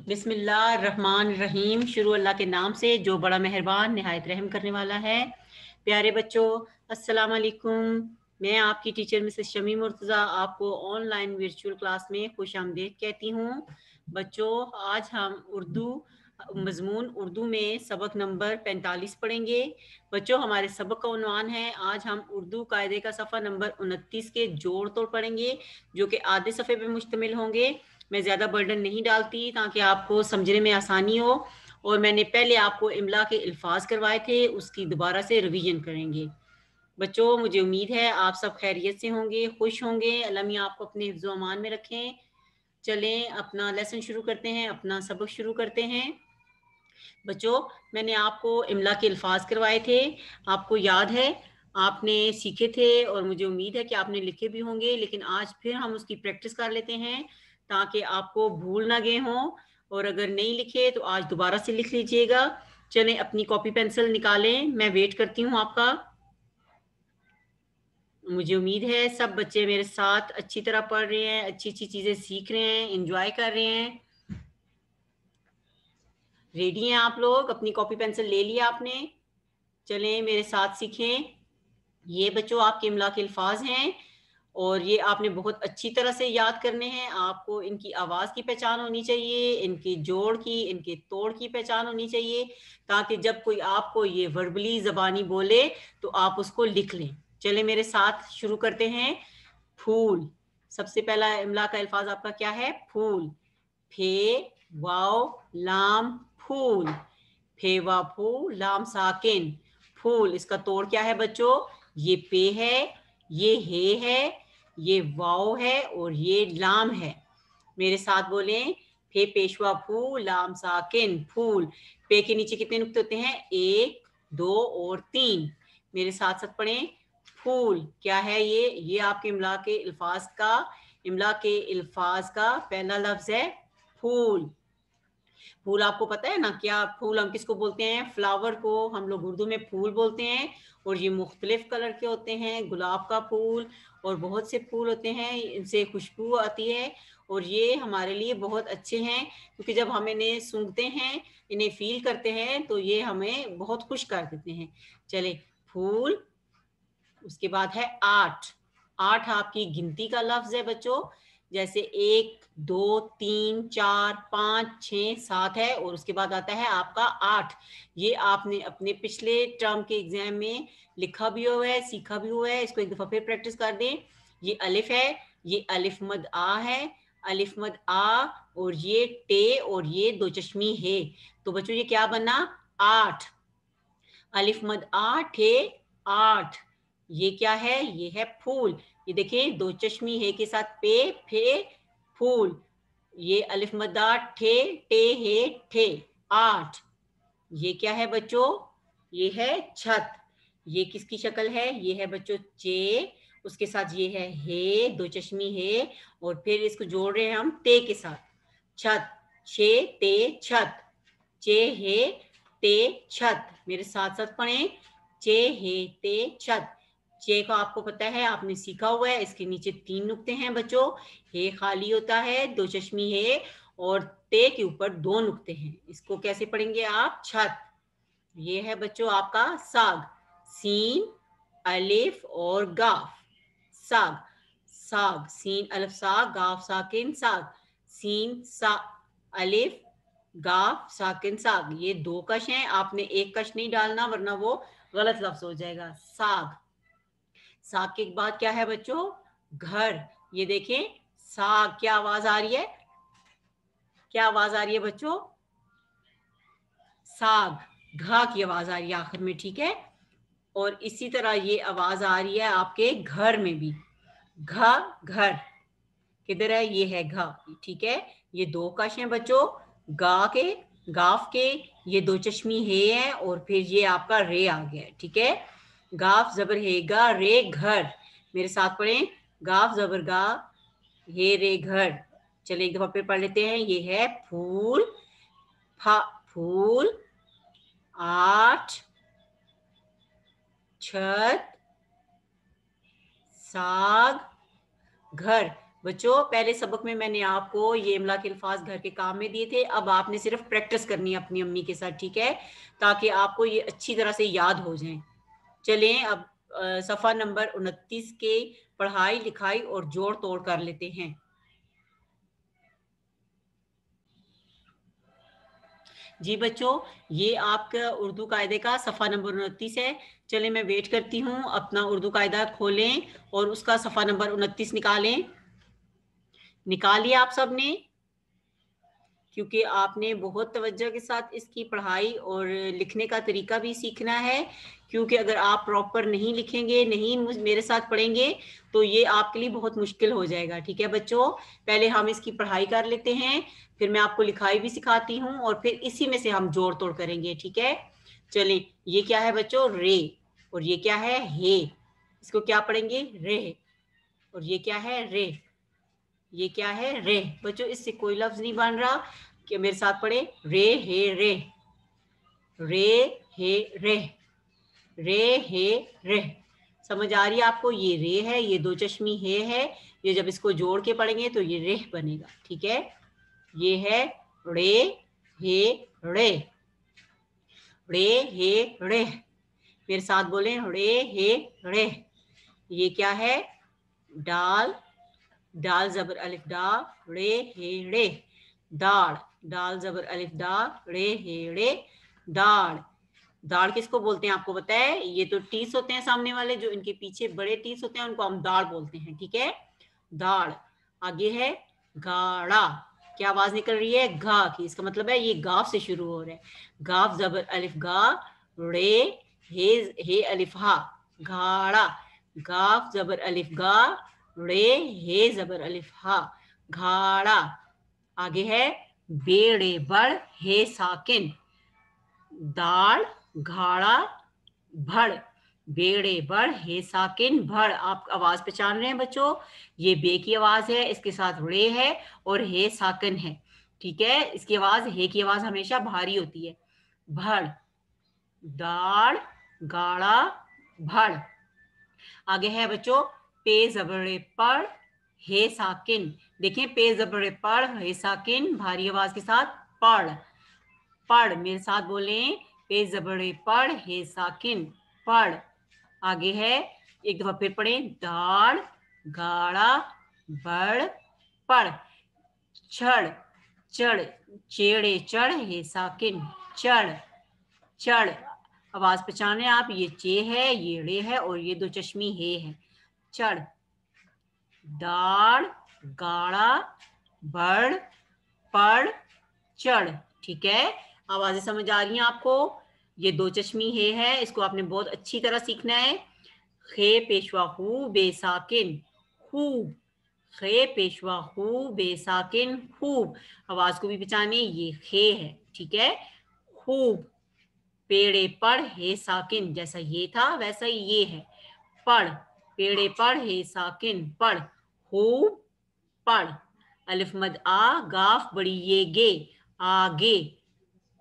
बिस्मिल्लाहिर्रहमानिर्रहीम। शुरू अल्लाह के नाम से जो बड़ा मेहरबान निहायत रहम करने वाला है। प्यारे बच्चों, अस्सलाम वालेकुम। मैं आपकी टीचर मिसेस शमी मुर्तज़ा आपको ऑनलाइन वर्चुअल क्लास में खुश आमदीद कहती हूँ। बच्चों, आज हम मज़मून उर्दू में सबक नंबर 45 पढ़ेंगे। बच्चों, हमारे सबक का उन्वान है, आज हम उर्दू कायदे का सफ़ा नंबर 29 के जोड़ तोड़ पढ़ेंगे, जो कि आधे सफ़े पे मुश्तमिल होंगे। मैं ज़्यादा बर्डन नहीं डालती ताकि आपको समझने में आसानी हो, और मैंने पहले आपको इमला के अल्फाज करवाए थे, उसकी दोबारा से रिवीजन करेंगे। बच्चों, मुझे उम्मीद है आप सब खैरियत से होंगे, खुश होंगे। अल्लाह मियां आपको अपने हिफ्ज़ व अमान में रखें। चलें अपना लेसन शुरू करते हैं, अपना सबक शुरू करते हैं। बच्चों, मैंने आपको इमला के अल्फाज करवाए थे, आपको याद है, आपने सीखे थे, और मुझे उम्मीद है कि आपने लिखे भी होंगे। लेकिन आज फिर हम उसकी प्रैक्टिस कर लेते हैं ताकि आपको भूल ना गए हों, और अगर नहीं लिखे तो आज दोबारा से लिख लीजिएगा। चलें अपनी कॉपी पेंसिल निकालें, मैं वेट करती हूँ आपका। मुझे उम्मीद है सब बच्चे मेरे साथ अच्छी तरह पढ़ रहे हैं, अच्छी अच्छी चीज़ें सीख रहे हैं, इंजॉय कर रहे हैं। रेडी हैं आप लोग? अपनी कॉपी पेंसिल ले लिया आपने? चलें मेरे साथ सीखें। ये बच्चों आपके इमला के अल्फाज हैं, और ये आपने बहुत अच्छी तरह से याद करने हैं। आपको इनकी आवाज़ की पहचान होनी चाहिए, इनके जोड़ की, इनके तोड़ की पहचान होनी चाहिए, ताकि जब कोई आपको ये वर्बली ज़बानी बोले तो आप उसको लिख लें। चलें मेरे साथ शुरू करते हैं। फूल, सबसे पहला इमला का अल्फाज आपका क्या है? फूल। फे वाव लाम फूल, फेवा फू लाम साकिन फूल। इसका तोड़ क्या है बच्चों? ये पे है, ये हे है, ये वाव है, और ये लाम है। मेरे साथ बोलें, फे पेशवा फू लाम साकिन फूल। पे के नीचे कितने नुक्ते होते हैं? 1, 2 और 3। मेरे साथ साथ पढ़ें, फूल क्या है? ये आपके इमला के अल्फाज का पहला लफ्ज है, फूल। फूल आपको पता है ना क्या? फूल हम किसको बोलते हैं? फ्लावर को हम लोग उर्दू में फूल बोलते हैं, और ये मुख्तलिफ कलर के होते हैं। गुलाब का फूल और बहुत से फूल होते हैं, इनसे खुशबू आती है, और ये हमारे लिए बहुत अच्छे हैं, क्योंकि जब हम इन्हें सूंघते हैं, इन्हें फील करते हैं, तो ये हमें बहुत खुश कर देते हैं। चले, फूल। उसके बाद है आठ। आठ आपकी गिनती का लफ्ज है बच्चों, जैसे 1, 2, 3, 4, 5, 6, 7 है, और उसके बाद आता है आपका 8। ये आपने अपने पिछले टर्म के एग्जाम में लिखा भी हुआ है, सीखा भी हुआ है। इसको एक दफा फिर प्रैक्टिस कर दें। ये अलिफ है, ये अलिफ मद आ है, अलिफ मद आ, और ये टे, और ये दो चश्मी है। तो बच्चों ये क्या बना? 8। अलिफ मद आ ठे 8। ये क्या है? ये है फूल। ये देखें, दो चश्मी है के साथ पे फे फूल। ये अलिफ मद्दा ठे टे है ठे 8। ये क्या है बच्चों? ये है छत। ये किसकी शक्ल है? ये है बच्चों चे, उसके साथ ये है हे, दो चश्मी है, और फिर इसको जोड़ रहे हैं हम ते के साथ। छत, छे ते छत, चे हे ते छत। मेरे साथ साथ पढ़ें, चे हे ते छत। चे को आपको पता है, आपने सीखा हुआ है, इसके नीचे 3 नुक्ते हैं बच्चों। हे खाली होता है, दो चश्मी है, और ते के ऊपर 2 नुक्ते हैं। इसको कैसे पढ़ेंगे आप? छत। ये है बच्चों आपका साग। सीन अलिफ और गाफ, साग। साग, सीन अलिफ साग, गाफ साकिन साग। सीन सा अलिफ गाफ साकिन साग। ये 2 कश हैं, आपने 1 कश नहीं डालना, वरना वो गलत लफ्ज हो जाएगा। साग। साग के बाद क्या है बच्चों? घर। ये देखें, साग, क्या आवाज आ रही है? क्या आवाज आ रही है बच्चों? साग, घा की आवाज आ रही है आखिर में, ठीक है। और इसी तरह ये आवाज आ रही है आपके घर में भी। घ, घर किधर है? ये है घ, ठीक है। ये 2 कश हैं बच्चों, गा के, गाफ के। ये दो चश्मी है, और फिर ये आपका रे आ गया, ठीक है। गाफ जबर है गा, रे घर। मेरे साथ पढ़ें, गाफ जबर गा, हे रे घर। चले एक दफा फिर पढ़ लेते हैं। ये है फूल, फा फूल, 8, छत, साग, घर। बच्चों पहले सबक में मैंने आपको ये इमला के अल्फाज घर के काम में दिए थे, अब आपने सिर्फ प्रैक्टिस करनी है अपनी अम्मी के साथ, ठीक है, ताकि आपको ये अच्छी तरह से याद हो जाएं। चलें अब सफ़ा नंबर 29 के पढ़ाई लिखाई और जोड़ तोड़ कर लेते हैं। जी बच्चों, ये आपका उर्दू कायदे का सफ़ा नंबर 29 है। चलें मैं वेट करती हूँ, अपना उर्दू कायदा खोलें और उसका सफ़ा नंबर 29 निकालें। निकाल लिया आप सब ने? क्योंकि आपने बहुत तवज्जो के साथ इसकी पढ़ाई और लिखने का तरीका भी सीखना है, क्योंकि अगर आप प्रॉपर नहीं लिखेंगे, नहीं मेरे साथ पढ़ेंगे, तो ये आपके लिए बहुत मुश्किल हो जाएगा, ठीक है बच्चों। पहले हम इसकी पढ़ाई कर लेते हैं, फिर मैं आपको लिखाई भी सिखाती हूँ और फिर इसी में से हम जोड़ तोड़ करेंगे, ठीक है। चलिए, ये क्या है बच्चों? रे। और ये क्या है? हे। इसको क्या पढ़ेंगे? रे। और ये क्या है? रे। ये क्या है? रे। बच्चों इससे कोई लफ्ज नहीं बन रहा, कि मेरे साथ पढ़े, रे हे रे, रे हे रे, रे हे रे। समझ आ रही है आपको? ये रे है, ये दो चश्मी हे है, ये जब इसको जोड़ के पढ़ेंगे तो ये रे बनेगा, ठीक है। ये है रे हे रे, रे हे रे। मेरे साथ बोले, रे हे रे। ये क्या है? डाल। डाल जबर अलिफ डा, रे हे रे। दाड़। दाल जबर अलिफ डा, रे हे रे। दाड़। दाढ़ किसको बोलते हैं आपको पता है? ये तो टीस होते हैं सामने वाले, जो इनके पीछे बड़े टीस होते हैं उनको हम दाढ़ बोलते हैं, ठीक है। दाढ़। आगे है गाड़ा। क्या आवाज निकल रही है? घा की। इसका मतलब है ये गाफ से शुरू हो रहा है। गाफ जबर अलिफ गा, रे हे अलिफ हा। घाड़ा। गाफ जबर अलिफ गा, रे हे जबर अलिफ हा। घाड़ा। आगे है बेड़े बड़ हे साकिन। दाढ़, घाड़ा, भड़। बेड़े बड़ हे साकिन भड़। आप आवाज पहचान रहे हैं बच्चों? ये बे की आवाज है, इसके साथ रे है और हे साकिन है, ठीक है। इसकी आवाज, हे की आवाज हमेशा भारी होती है। भड़। दाढ़, गाड़ा, भड़। आगे है बच्चों पे जबरे पड़ हे साकिन। देखिए पे जबरे पड़ हे साकिन, भारी आवाज के साथ पढ़। पढ़। मेरे साथ बोले, पे जबरे पढ़ हे साकिन पढ़। आगे है, एक दफा फिर पढ़े, दाढ़, गाड़ा, बड़, पढ़। छड़। चढ़। चेड़े चढ़ हे साकिन चढ़। चढ़। आवाज पहचाने आप? ये चे है, ये रे है और ये दो चश्मी हे है। चढ़। दाढ़, गाड़ा, बड़, पढ़, चढ़, ठीक है। आवाजें समझ आ रही हैं आपको? ये दो चश्मी हे है, इसको आपने बहुत अच्छी तरह सीखना है। खे पेशवा हु बेसाकिन खूब। खे पेशवा हु बेसाकिन खूब। आवाज को भी पहचाने, ये खे है, ठीक है। खूब। पेड़े पढ़ हे साकिन, जैसा ये था वैसा ही ये है। पढ़। पेड़े पढ़ हे साकिन पढ़। खूब पढ़। अलिफ मद आ, गाफ बड़ी ये गे, आगे।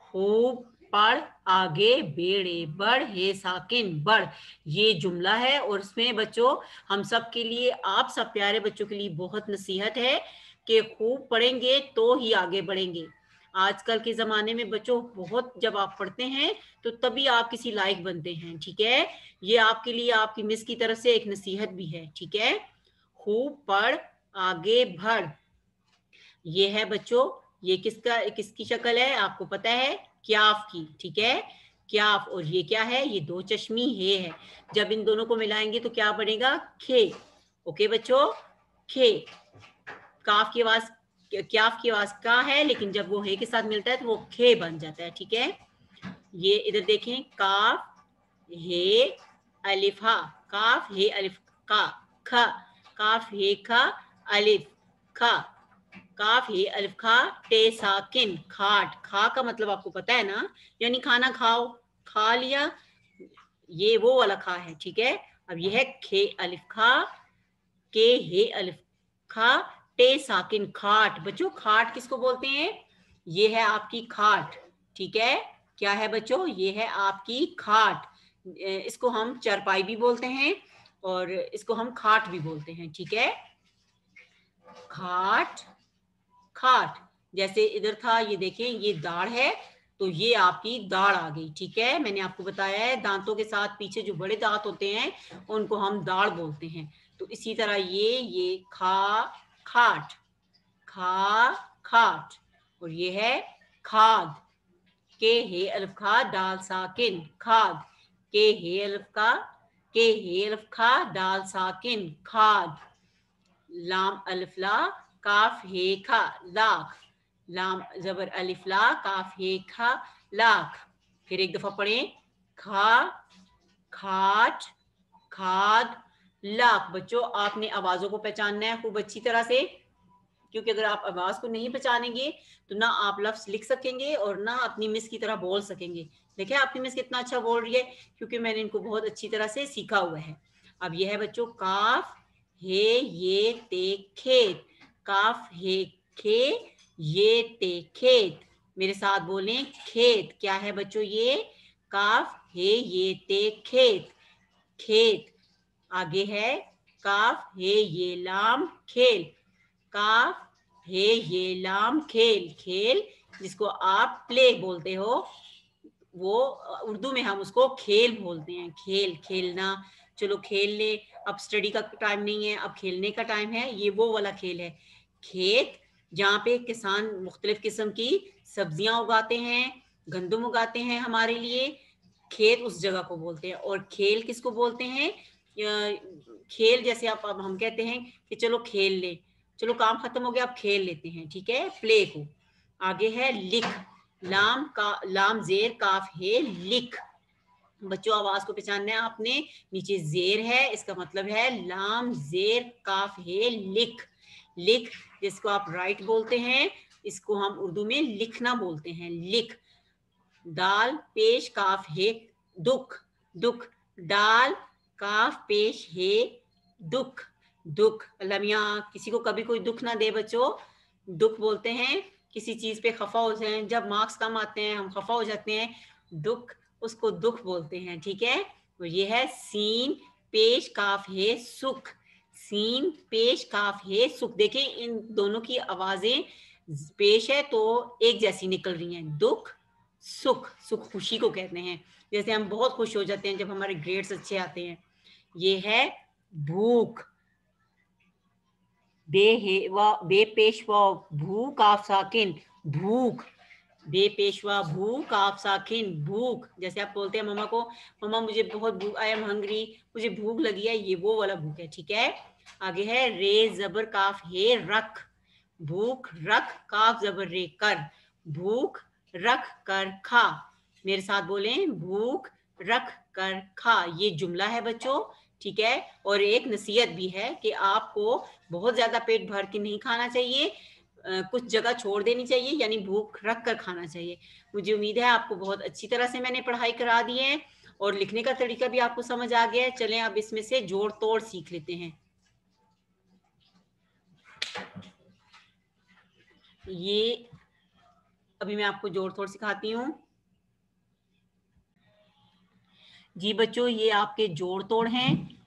खूब पढ़, आगे, बेड़े बढ़ हे साकिन बढ़। ये जुमला है और इसमें बच्चों हम सब के लिए, आप सब प्यारे बच्चों के लिए बहुत नसीहत है कि खूब पढ़ेंगे तो ही आगे बढ़ेंगे। आजकल के ज़माने में बच्चों बहुत, जब आप पढ़ते हैं तो तभी आप किसी लायक बनते हैं, ठीक है। ये आपके लिए आपकी मिस की तरफ से एक नसीहत भी है, ठीक है। खूब पढ़, आगे बढ़। ये है बच्चों, ये किसकी शक्ल है आपको पता है? क्याफ की, ठीक है। क्याफ। और ये क्या है? ये दो चश्मी हे है। जब इन दोनों को मिलाएंगे तो क्या बनेगा? खे। ओके बच्चों, खे। काफ की आवाज, क्याफ की आवाज का है, लेकिन जब वो हे के साथ मिलता है तो वो खे बन जाता है, ठीक है। ये इधर देखें, काफ हे अलिफ हा। काफ हे अलिफ का, ख। काफ हे खा, अलिफ खा। काफ हे अलिफ खा, टे साकिन खाट। खा का मतलब आपको पता है ना, यानी खाना खाओ, खा लिया, ये वो वाला खा है, ठीक है। अब ये है खे अलिफ खा, के हे अलिफ खा, टे साकिन खाट। बच्चों खाट किसको बोलते हैं? ये है आपकी खाट, ठीक है। क्या है बच्चों? ये है आपकी खाट। इसको हम चरपाई भी बोलते हैं और इसको हम खाट भी बोलते हैं, ठीक है। खाट, खाट। जैसे इधर था, ये देखें, ये दाढ़ है, तो ये आपकी दाढ़ आ गई। ठीक है, मैंने आपको बताया है दांतों के साथ पीछे जो बड़े दांत होते हैं उनको हम दाढ़ बोलते हैं। तो इसी तरह ये खा, खाट, खा, खाट। और ये है खाद, के हे अलिफ खा दाल साकिन, खाद। के हे अलिफ का, के हे अलिफ खा दाल साकिन, खाद। लाम अलिफ ला, काफ हे खा, लाख। लाम जबर अलिफ ला, काफ हे खा, लाख। फिर एक दफा पढ़ें, खा, खाट, खाद, लाख। बच्चों आपने आवाजों को पहचानना है खूब अच्छी तरह से, क्योंकि अगर आप आवाज को नहीं पहचानेंगे तो ना आप लफ्ज लिख सकेंगे और ना अपनी मिस की तरह बोल सकेंगे। देखिए आपकी मिस कितना अच्छा बोल रही है, क्योंकि मैंने इनको बहुत अच्छी तरह से सीखा हुआ है। अब यह है बच्चों काफ हे ये ते खेत, काफ हे खे ये ते खेत। मेरे साथ बोलें खेत। क्या है बच्चों ये? काफ हे ये ते खेत, खेत। आगे है काफ हे ये लाम खेल, काफ हे ये लाम खेल, खेल जिसको आप प्ले बोलते हो, वो उर्दू में हम उसको खेल बोलते हैं, खेल, खेलना। चलो खेल ले, अब स्टडी का टाइम नहीं है, अब खेलने का टाइम है, ये वो वाला खेल है। खेत जहाँ पे किसान मुख्तलिफ किस्म की सब्जियां उगाते हैं, गंदम उगाते हैं हमारे लिए, खेत उस जगह को बोलते हैं। और खेल किसको बोलते हैं? खेल जैसे आप, अब हम कहते हैं कि चलो खेल ले, चलो काम खत्म हो गया अब खेल लेते हैं, ठीक है, प्ले को। आगे है लिख, लाम का, लाम जेर काफ है लिख। बच्चों आवाज को पहचानना है आपने, नीचे जेर है, इसका मतलब है लाम जेर काफ है लिख, लिख जिसको आप राइट बोलते हैं, इसको हम उर्दू में लिखना बोलते हैं, लिख। दाल पेश काफ है दुख, दुख। दाल काफ पेश है दुख, दुख। अल्लाह मियाँ किसी को कभी कोई दुख ना दे बच्चों। दुख बोलते हैं किसी चीज पे खफा हो जाए, जब मार्क्स कम आते हैं हम खफा हो जाते हैं, दुख, उसको दुख बोलते हैं। ठीक है, तो ये है सीन पेश काफ है सुख, सीन पेश काफ है सुख। देखिए इन दोनों की आवाजें पेश है तो एक जैसी निकल रही हैं, दुख, सुख। सुख खुशी को कहते हैं, जैसे हम बहुत खुश हो जाते हैं जब हमारे ग्रेड्स अच्छे आते हैं। ये है भूख, बे हे वा बे पेशवा भू काफ साकिन, भूख। बे पेशवा भू काफ साकिन, भूख। जैसे आप बोलते हैं मम्मा को, मम्मा मुझे बहुत भूख, आई एम हंग्री, मुझे भूख लगी है, ये वो वाला भूख है। ठीक है, आगे है रे जबर काफ हे रख, भूख रख काफ जबर रे कर, भूख रख कर खा। मेरे साथ बोलें भूख रख कर खा। ये जुमला है बच्चों, ठीक है। और एक नसीहत भी है कि आपको बहुत ज्यादा पेट भर के नहीं खाना चाहिए, कुछ जगह छोड़ देनी चाहिए, यानी भूख रख कर खाना चाहिए। मुझे उम्मीद है आपको बहुत अच्छी तरह से मैंने पढ़ाई करा दी है और लिखने का तरीका भी आपको समझ आ गया है। चलें अब इसमें से जोड़ तोड़ सीख लेते हैं। ये अभी मैं आपको जोड़ तोड़ सिखाती हूँ। जी बच्चों ये आपके जोड़ तोड़ हैं।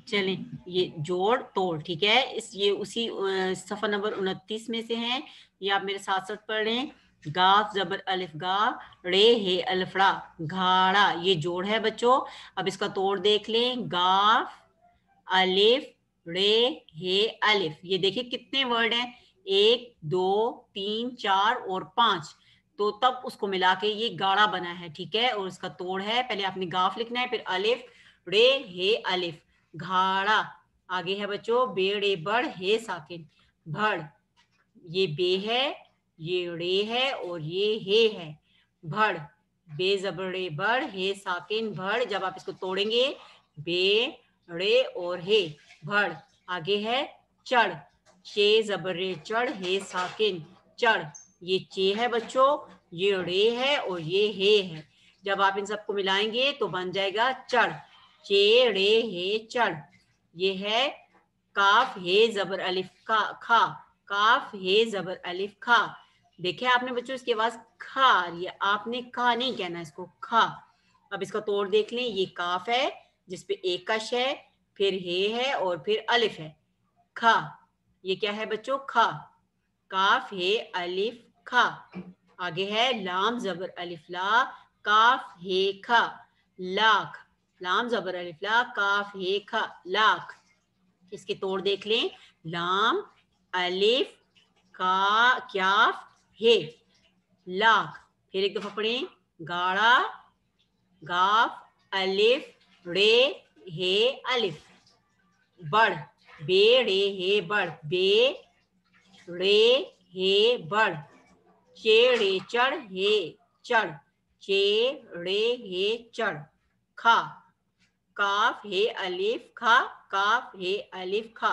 चलें ये जोड़ तोड़, ठीक है, इस ये उसी सफा नंबर 29 में से हैं। ये आप मेरे साथ साथ पढ़ रहे हैं। गाफ जबर अलिफ गा, रे हे अलिफड़ा, घाड़ा। ये जोड़ है बच्चों। अब इसका तोड़ देख लें। गाफ अलिफ रे हे अलिफ, ये देखिए कितने वर्ड हैं, 1 2 3 4 और 5, तो तब उसको मिला के ये गाढ़ा बना है। ठीक है, और इसका तोड़ है, पहले आपने गाफ लिखना है, फिर अलिफ रे हे अलिफ, घाड़ा। आगे है बच्चों बेड़े बड़ हे साकिन, भड़। ये बे है, ये रे है और ये हे है, भड़। बे जबड़े बड़ हे साकिन भड़। जब आप इसको तोड़ेंगे, बे रे और हे, भड़। आगे है चढ़, चे जबरे चढ़ हे साकिन, चढ़। ये चे है बच्चों, ये रे है और ये हे है। जब आप इन सबको मिलाएंगे तो बन जाएगा चढ़, चे रे हे चढ़। ये है काफ हे जबर अलिफ का खा, काफ हे जबर अलिफ खा। देखिए आपने बच्चों इसकी आवाज खा, ये आपने का नहीं कहना, इसको खा। अब इसका तोड़ देख लें। ये काफ है जिसपे एक कश है, फिर हे है और फिर अलिफ है, खा। ये क्या है बच्चों? खा। काफ हे अलिफ खा। आगे है लाम जबर अलिफ ला, काफ हे खा, लाख। लाम जबर अलिफ ला, काफ हे खा, लाख। इसके तोड़ देख लें। लाम अलिफ का क्याफ हे, लाख। फिर एक दफा पढ़ें। गाड़ा, गाफ अलिफ रे हे अलिफ, बढ़। बे रे हे बढ़, बे रे हे बढ़। चे रे चढ़ हे चढ़, चे रे हे चढ़। खा, काफ हे अलिफ खा, काफ हे अलिफ खा,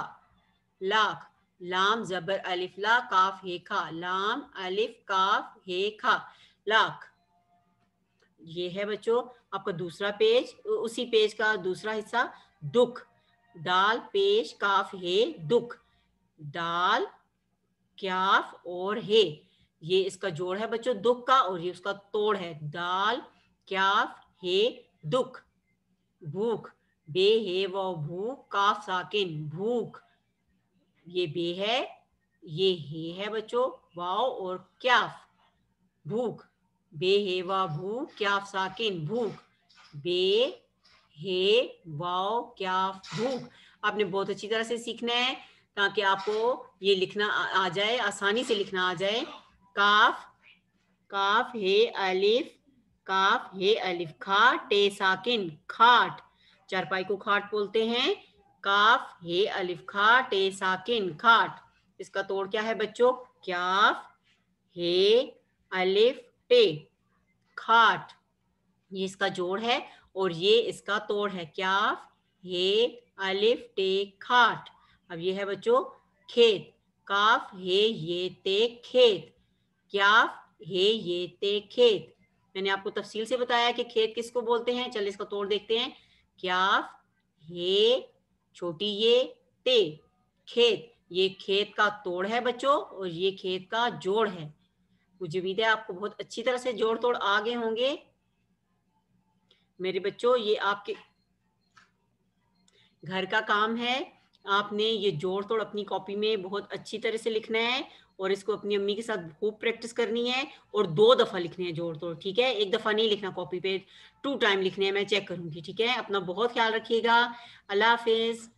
लाख। लाम जबर अलिफ ला, काफ हे खा, लाम अलिफ काफ हे खा, लाख। ये है बच्चों आपका दूसरा पेज, उसी पेज का दूसरा हिस्सा। दुख, दाल पेश काफ हे दुख, दाल क्याफ और हे, ये इसका जोड़ है बच्चों दुख का, और ये उसका तोड़ है। दाल क्याफ हे दुख। भूख, बे हे व भूख, काफ साकिन भूख, ये बे है, ये हे है बच्चों, वाव और क्याफ, भूख। बे हे वा भूख, क्याफ साकिन भूख, बे हे वाव क्याफ भूख। आपने बहुत अच्छी तरह से सीखना है ताकि आपको ये लिखना आ जाए, आसानी से लिखना आ जाए। काफ, काफ हे अलिफ, काफ हे अलिफ खा, टे साकिन खाट। चारपाई को खाट बोलते हैं। काफ हे अलिफ खा, टे साकिन खाट। इसका तोड़ क्या है बच्चों? क्याफ हे अलिफ टे, खाट। ये इसका जोड़ है और ये इसका तोड़ है। क्याफ हे अलिफ टे खाट। अब ये है बच्चों खेत, काफ हे ये ते खेत, क्याफ हे ये ते खेत। मैंने आपको तफसील से बताया कि खेत किसको बोलते हैं। चलिए इसका तोड़ देखते हैं। क्याफ हे छोटी ये ते, खेत। ये खेत का तोड़ है बच्चों और ये खेत का जोड़ है। मुझे उम्मीद है आपको बहुत अच्छी तरह से जोड़ तोड़ आ गए होंगे मेरे बच्चों। ये आपके घर का काम है, आपने ये जोड़ तोड़ अपनी कॉपी में बहुत अच्छी तरह से लिखना है और इसको अपनी अम्मी के साथ खूब प्रैक्टिस करनी है और 2 दफा लिखने हैं जोड़ तोड़, ठीक है? 1 दफा नहीं लिखना कॉपी पे, 2 टाइम लिखने हैं। मैं चेक करूंगी, ठीक है? अपना बहुत ख्याल रखिएगा। अल्लाह हाफिज।